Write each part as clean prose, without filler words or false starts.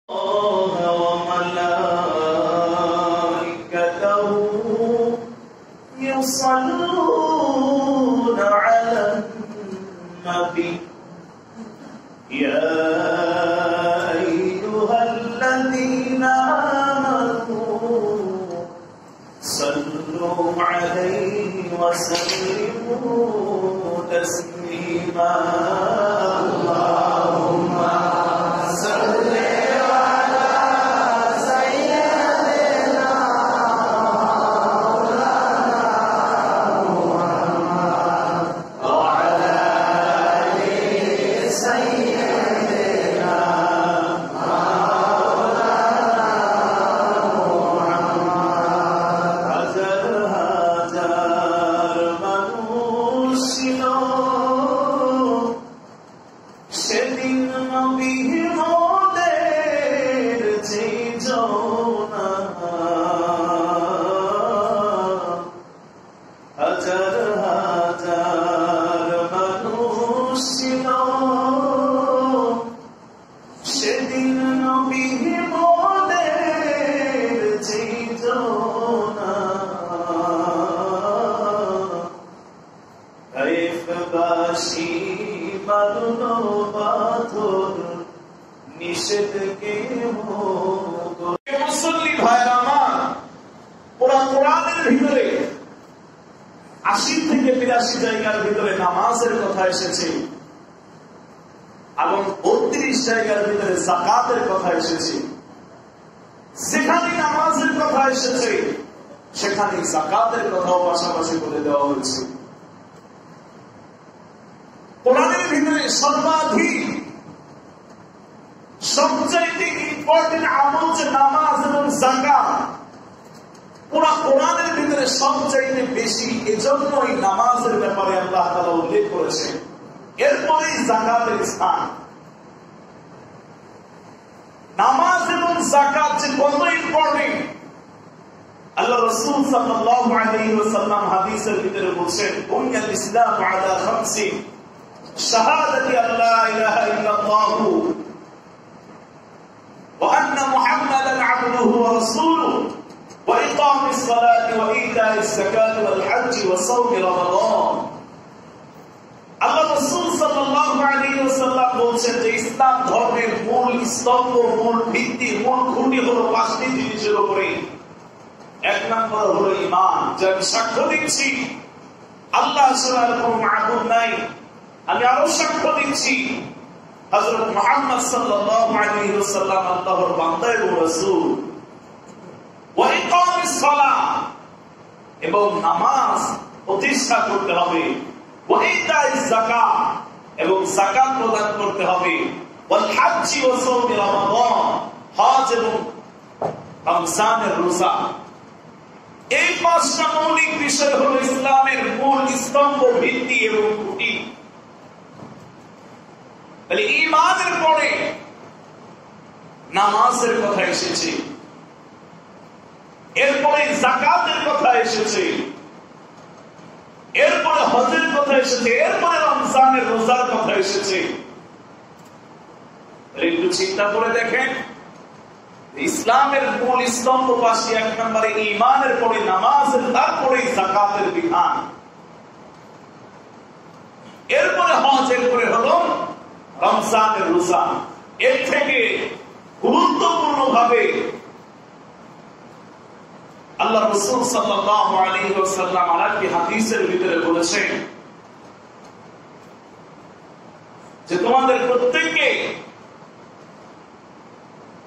وملائكته يصلون على النبي يا أيها الذين آمنوا صلوا عليه وسلموا تسليما اللهم صل على سيدنا محمد وعلى آل سيدنا محمد হাজার মানুষ ছিল সেদিন নবী মোদের জীবনা হাজার হাজার মানুষ ছিল সেদিন নবী মোদের জীবনা তাইফবাসী মারল পাথর নিষেধ কেউ মুসল্লি ভাইরা আমার পুরা কোরআনের ভিতরে 80 থেকে 82 জায়গার ভিতরে নামাজের কথা এসেছে এবং 32 জায়গার ভিতরে যাকাতের কথা এসেছে। যেখানে নামাজের কথা এসেছে সেখানে যাকাতের কথাও পাশাপাশি বলে দেওয়া হয়েছে। কোরআনের ভিতরে সর্বাধিক সবচেয়ে ইম্পর্টেন্ট আমল যে নামাজ এবং যাকাত, পুরা কোরআনের ভিতরে সবচেয়ে বেশি, এজন্যই নামাজের ব্যাপারে আল্লাহ তাআলা উল্লেখ করেছেন। এরপরেই যাকাতের স্থান। নামাজ এবং যাকাত যে কত ইম্পর্টেন্ট আল্লাহ রাসূল সাল্লাল্লাহু আলাইহি ওয়াসাল্লাম হাদিসের ভিতরে বলেছেন, বুনিয়াল ইসলাম আলা খামসিন শাহাদাতি আল্লা ইলাহা ইল্লাল্লাহু ওয়া আন্না মুহাম্মাদান আবদুহু ওয়া রাসূলুহু ওয়া ইকামিস সালাতি ওয়া ইতাইস যাকাতি ওয়াল হজ্জি ওয়া সাওমি রমাদান। আল্লাহ রাসূল সাল্লাল্লাহু আলাইহি ওয়াসাল্লাম বলেছেন যে ইসলাম ধর্মের মূল স্তম্ভ, মূল ভিত্তি, মূল খুঁটি হলো 5টি জিনিসের উপরে। এক নম্বর হলো ঈমান, যে আমি সাক্ষ্য দিচ্ছি আল্লাহ ছাড়া কোনো মাবুদ নাই। আমি আরো সাক্ষ্য দিচ্ছি হযরত মুহাম্মদ সাল্লাল্লাহু আলাইহি ওয়াসাল্লাম আল্লাহর বান্দা এবং রাসূল। ওয়া ইকামিস সালাহ, এবং নামাজ প্রতিষ্ঠা করতে হবে। ওয়া ইতাইস যাকাত, এবং যাকাত প্রদান করতে হবে। ওয়াল হজ্জি ওয়া সাওমি রমাদান, হজ এবং রমজানের রোজা। এই 5টা মৌলিক বিষয় হলো ইসলামের মূল স্তম্ভ, ভিত্তি এবং খুঁটি। তাহলে ঈমানের পরে নামাজের কথা এসেছে, এরপরে যাকাতের কথা এসেছে, এরপরে হজের কথা এসেছে, এরপরে রমজানের রোজার কথা এসেছে। একটু চিন্তা করে দেখেন, ইসলামের মূল স্তম্ভ 5টি। 1 নম্বরে ঈমানের পরে নামাজের, তারপরে যাকাতের বিধান, এরপরে হজ, এরপরে হলো রমজানের রোজা। এর থেকে গুরুত্বপূর্ণ ভাবে আল্লাহ রাসূল সাল্লাল্লাহু আলাইহি ওয়াসাল্লাম আরেকটি হাদিসের ভিতরে বলেছেন যে তোমাদের প্রত্যেককে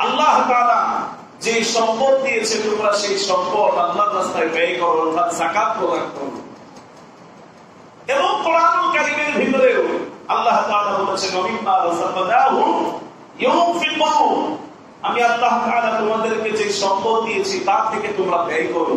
আল্লাহ তাআলা যে সম্পদ দিয়েছে, তোমরা সেই সম্পদ আল্লাহর রাস্তায় ব্যয় করো, অর্থাৎ যাকাত প্রদান করো। এবং কোরআনুল কারীমের ভিতরেও আল্লাহ তাআলা বলেছেন, ওমিম্মা রাযাকনাহুম ইউনফিকুন, আমি আল্লাহ তাআলা তোমাদেরকে যে সম্পদ দিয়েছি তার থেকে তোমরা ব্যয় করো।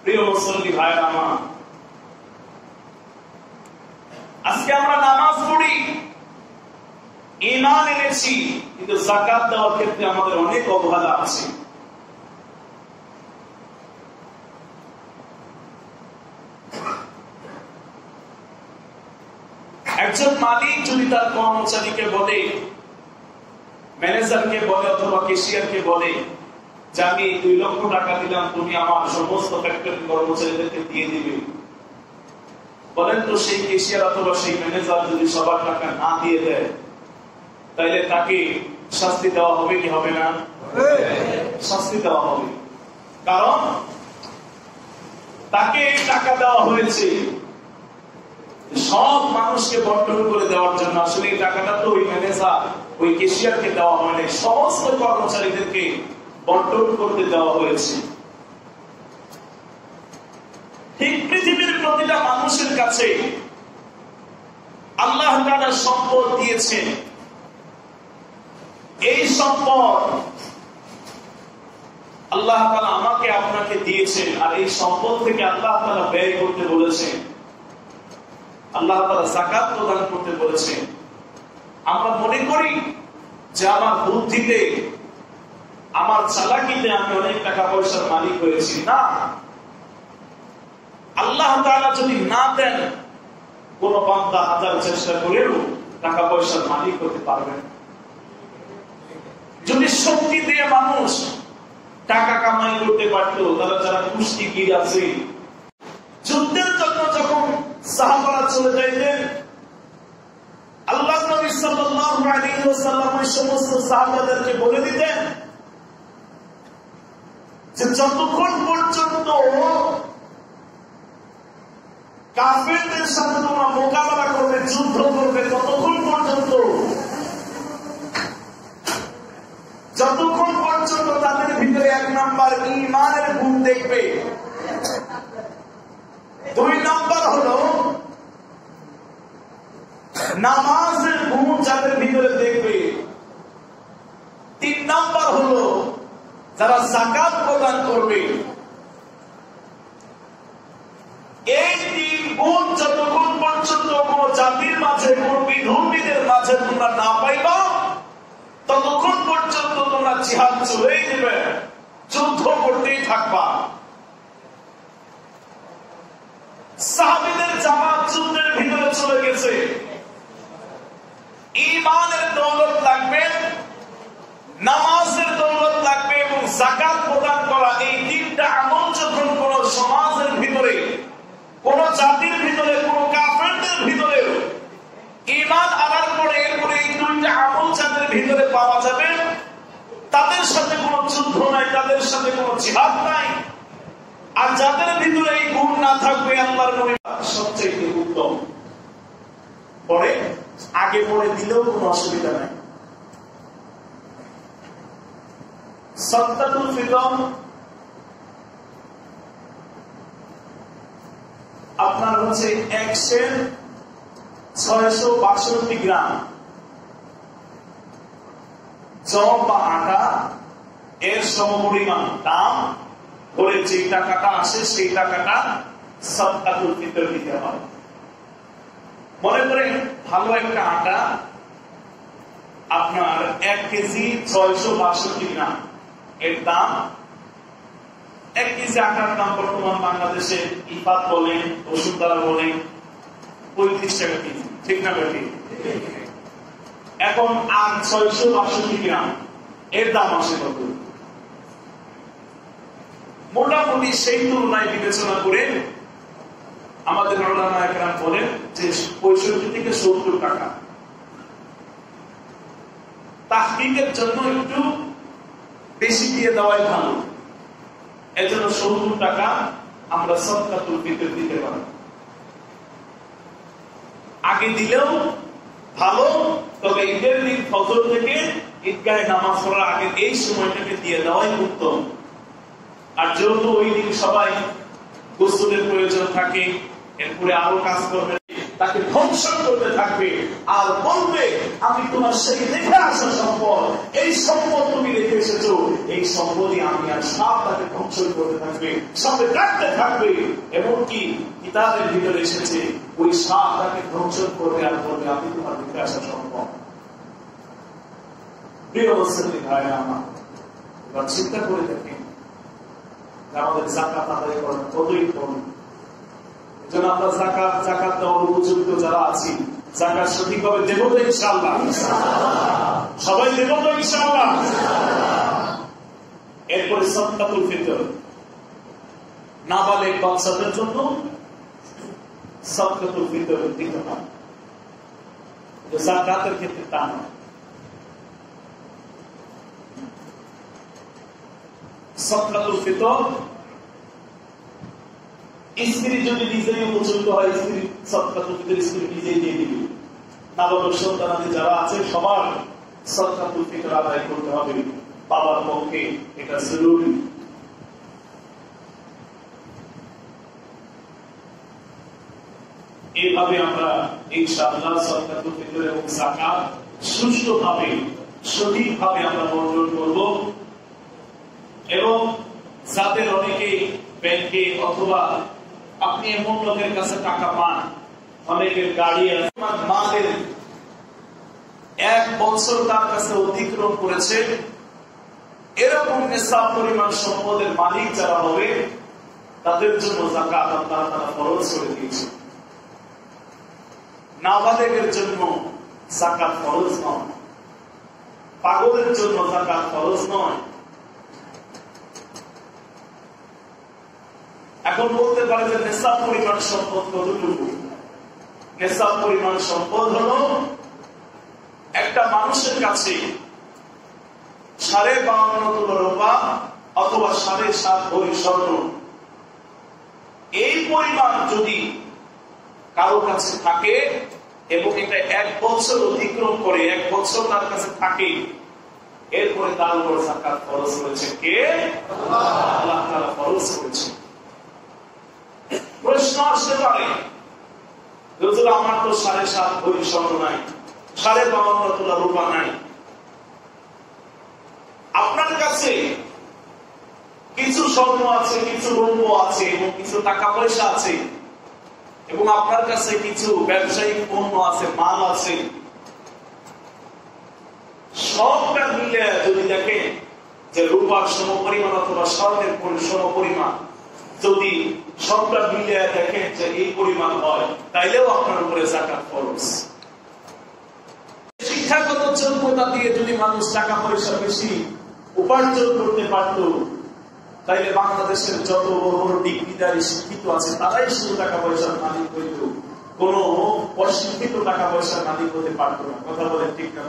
প্রিয় মুসল্লি ভাইরা আমার, আজকে আমরা নামাজ পড়ি, ঈমান এনেছি, কিন্তু যাকাত দেওয়ার ক্ষেত্রে আমাদের অনেক অবহেলা আছে। একজন মালিক যদি তার কর্মচারীকে বলে ম্যানেজারকে বলে অথবা ক্যাশিয়ারকে বলে যে আমি 2 লক্ষ টাকা দিলাম, তুমি আমার সমস্ত ফ্যাক্টরি কর্মচারীদেরকে দিয়ে দিবে। বলেন তো সেই ক্যাশিয়ার অথবা সেই ম্যানেজার যদি সবার টাকা না দিয়ে দেয়, তাইলে তাকে শাস্তি দেওয়া হবে কি হবে না? শাস্তি দেওয়া হবে। কারণ তাকে টাকা দেওয়া হয়েছে সব মানুষকে বন্টন করে দেওয়ার জন্য। আসলে এই টাকাটা তো ওই ম্যানেজার ওই ক্যাশিয়ারকে দেওয়া হয়নি, সমস্ত কর্মচারীদেরকে বন্টন করতে দেওয়া হয়েছে। ঠিক পৃথিবীর প্রতিটা মানুষের কাছে আল্লাহ তাআলা সম্পদ দিয়েছেন। এই সম্পদ আল্লাহ তাআলা আমাকে আপনাকে দিয়েছেন, আর এই সম্পদ থেকে আল্লাহ তাআলা ব্যয় করতে বলেছেন, আল্লাহ তাআলা যাকাত প্রদান করতে বলেছেন। আমরা মনে করি যে আমার বুদ্ধিতে আমার চালাকিতে আমি অনেক টাকা পয়সার মালিক হয়েছি। না, আল্লাহ তাআলা যদি না দেন, কোন বান্দা হাজার চেষ্টা করেও টাকা পয়সার মালিক হতে পারবে না। যদি শক্তি দিয়ে মানুষ টাকা কামাই করতে পারত, তারা যারা কুস্তিগীর আছে, যুদ্ধের জন্য যখন সাহাবারা চলে যাইতেন, আল্লাহ নবী সাল্লাল্লাহু আলাইহি ওয়াসাল্লাম এই সমস্ত সাহাবাদেরকে বলে দিতেন যে যতক্ষণ পর্যন্ত কাফেরদের সাথে তোমরা মোকাবেলা করবে, যুদ্ধ করবে, যতক্ষণ পর্যন্ত তাদের ভিতরে 1 নাম্বার ঈমানের গুণ দেখবে, 2 নাম্বার হলো নামাজের গুণ যাদের ভিতরে দেখবে, 3 নাম্বার হলো যারা যাকাত প্রদান করবে। এই 3 গুণ যতক্ষণ পর্যন্ত কোন জাতির মাঝে, কোন বিধর্মীদের মাঝে তোমরা না পাইবা, ততক্ষণ পর্যন্ত তোমরা জিহাদ চলেই দেবে, যুদ্ধ করতেই থাকবা। সাহাবীদের জামাত যুদ্ধের ভিতরে চলে গেছে। ঈমানের দৌলত লাগবে, নামাজের দৌলত লাগবে এবং যাকাত প্রদান করা। এই 3টা আমল যখন কোন সমাজের ভিতরে, কোন জাতির ভিতরে, কোন কাফেরদের ভিতরে ঈমান আনার পরে, এরপরে এই 2টা আমল যাদের ভিতরে পাওয়া যাবে, তাদের সাথে কোনো যুদ্ধ নাই, তাদের সাথে কোনো জিহাদ নাই। আর যাদের ভিতরে এই গুণ না থাকবে, আল্লাহর নবী সবচেয়ে উত্তম। পরে আগে পরে দিলেও কোনো অসুবিধা নাই। সাদকাতুল ফিতর আপনার হচ্ছে 662 গ্রাম জব বা আটা এর সমপরিমাণ দাম করে যে টাকাটা আসে, সেই টাকাটা সাদকাতুল ফিতর দিতে হয়। মনে করেন ভালো একটা আটা আপনার 1 কেজি 662 গ্রাম এর দাম। 1 কেজি আটার দাম বর্তমান বাংলাদেশে ইফাত বলেন, বসুন্ধরা বলেন, 35 টাকা কেজি, ঠিক না বেটি? এখন আর 662 গ্রাম এর দাম আসে কত? মোটামুটি সেই তুলনায় বিবেচনা করে আমাদের উলামা একরাম বলেন যে 65 থেকে 70 টাকা। তাহকিকের জন্য একটু বেশি দিয়ে দেওয়াই ভালো। এজন্য 70 টাকা আমরা সাদকাতুল ফিতর দিতে পারি। আগে দিলেও ভালো, তবে ঈদের দিন ফজর থেকে ঈদগাহে নামাজ পড়ার আগে এই সময়টাকে দিয়ে দেওয়াই উত্তম। আর যেহেতু ওই দিন সবাই গোসলের প্রয়োজন থাকে, এরপরে আরো কাজ করবে, তাকে ধ্বংসন করতে থাকবে আর বলবে আমি তোমার সেই রেখে আসা সম্পদ, এই সম্পদ তুমি রেখে এসেছো, এই সম্পদই আমি, আর সব তাকে ধ্বংসন করতে থাকবে, সবে কাটতে থাকবে। এমনকি কিতাবের ভিতরে এসেছে ওই সাপ তাকে ধ্বংসন করবে আর বলবে আমি তোমার রেখে আসা সম্পদ। প্রিয় মুসলিম ভাইরা আমার, এবার চিন্তা করে দেখেন আমাদের যাকাত আদায় করেন কতই কম। যেন আমরা যাকাত দেওয়ার উপযুক্ত যারা আছি যাকাত সঠিকভাবে দেব তো ইনশাআল্লাহ? সবাই দেব তো ইনশাআল্লাহ? এরপরে সাদকাতুল ফিতর, নাবালেগ বাচ্চাদের জন্য সাদকাতুল ফিতর দিতে হয়, যাকাতের ক্ষেত্রে তা নয়। সাদকাতুল ফিতর স্ত্রী যদি নিজেই উপযুক্ত হয়, স্ত্রী সাদকাতুল ফিতর স্ত্রী নিজেই দিয়ে দিবে। নাবালক সন্তানাদি যারা আছে সবার সাদকাতুল ফিতর আদায় করতে হবে, বাবার পক্ষে এটা জরুরি। এইভাবে আমরা ইনশাআল্লাহ সাদকাতুল ফিতর এবং যাকাত সুষ্ঠুভাবে সঠিকভাবে আমরা বন্টন করব। এবং যাদের অনেকে ব্যাংকে অথবা আপনি এমন লোকের কাছে টাকা পান, অনেকের গাড়ি আছে, মালের 1 বছর তার কাছে অতিক্রম করেছে, এরকম নিসাব পরিমাণ সম্পদের মালিক যারা হবে তাদের জন্য যাকাত আল্লাহ তাআলা ফরজ করে দিয়েছে। নাবালেগের জন্য যাকাত ফরজ নয়, পাগলের জন্য যাকাত ফরজ নয়। এখন বলতে পারে যে নিসাব পরিমাণ সম্পদ কতটুকু? নিসাব পরিমাণ সম্পদ হলো একটা মানুষের কাছে 52.5 তোলা রূপা অথবা 7.5 ভরি স্বর্ণ, এই পরিমাণ যদি কারো কাছে থাকে এবং এটা 1 বছর অতিক্রম করে, 1 বছর তার কাছে থাকে, এরপরে তার উপর যাকাত ফরজ করেছে কে? আল্লাহ তাআলা ফরজ করেছে। প্রশ্ন আসতে পারে, হুজুর আমার তো 7.5 ভরি স্বর্ণ নাই, 52.5 তোলা রূপা নাই, আপনার কাছে কিছু স্বর্ণ আছে, কিছু রৌপ্য আছে এবং কিছু টাকা পয়সা আছে এবং আপনার কাছে কিছু ব্যবসায়িক পণ্য আছে, মাল আছে, সবটা মিলে যদি দেখেন যে রূপার সমপরিমাণ অথবা স্বর্ণের সমপরিমাণ, যদি সবটা মিলে দেখেন যে এই পরিমাণ হয়, তাইলেও আপনার উপরে যাকাত ফরজ। শিক্ষাগত যোগ্যতা দিয়ে যদি মানুষ টাকা পয়সা বেশি উপার্জন করতে পারত, তাইলে বাংলাদেশের যত বড় বড় ডিগ্রিধারী শিক্ষিত আছে তারাই শুধু টাকা পয়সার মালিক হইত, কোন অশিক্ষিত টাকা পয়সার মালিক হতে পারত না। কথা বলেন ঠিক না?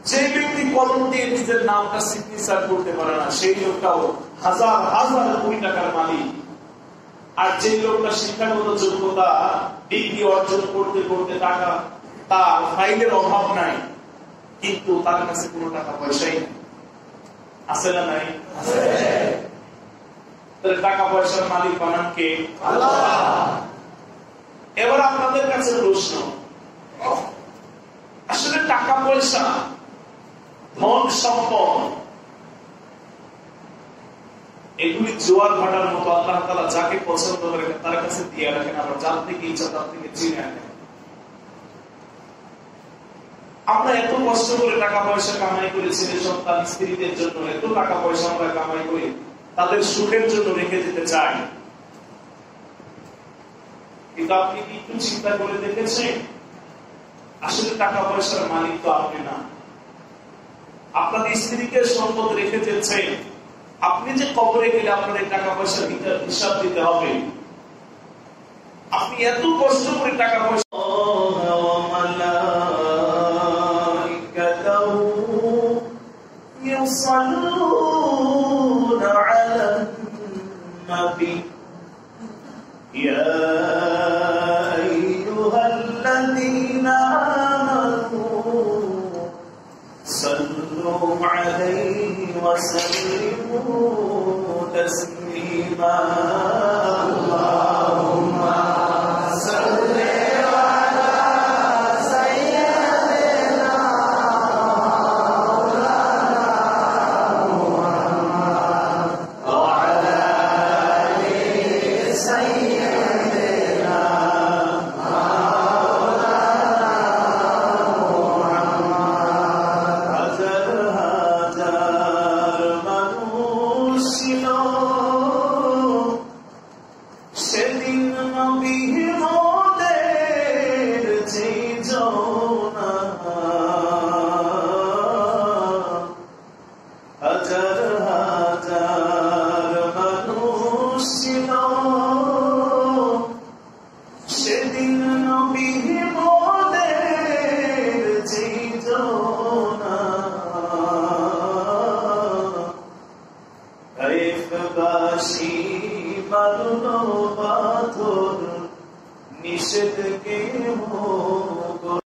যে ব্যক্তি কলম দিয়ে নিজের নামটা সিগনেচার করতে পারে না, সেই লোকটাও হাজার হাজার কোটি টাকার মালিক। আর যে লোকটা শিক্ষাগত যোগ্যতা ডিগ্রি অর্জন করতে করতে টাকা, তার ফাইলের অভাব নাই, কিন্তু তার কাছে কোনো টাকা পয়সাই নেই, আছে না নাই? তাহলে টাকা পয়সার মালিক বানান কে? আল্লাহ। এবার আপনাদের কাছে প্রশ্ন, আসলে টাকা পয়সা, ধন সম্পদ, এগুলি জোয়ার ভাটার মতো আল্লাহ তাআলা যাকে পছন্দ করে তার কাছে দিয়ে রাখেন, আবার যার থেকে ইচ্ছা তার থেকে চিনে আনেন। আমরা এত কষ্ট করে টাকা পয়সা কামাই করে ছেলে সন্তান স্ত্রীদের জন্য এত টাকা পয়সা আমরা কামাই করে তাদের সুখের জন্য রেখে যেতে চাই, কিন্তু আপনি কি একটু চিন্তা করে দেখেছেন আসলে টাকা পয়সার মালিক তো আপনি না। আপনাদের স্ত্রীকে সম্পদ রেখে যেতেছেন, আপনি যে কবরে গেলে আপনার এই টাকা পয়সার হিসাব দিতে হবে। আপনি এত কষ্ট করে টাকা পয়সা يصلون على النبي يا أيها الذين آمنوا صلوا عليه وسلموا تسليما اللهم صل সেদিন নবী মোদের ছিল না, হাজার হাজার মানুষ ছিল। সেদিন নবী মোদের ছিল না, তাইফবাসী মারল পাথর, নিষেধ কেউ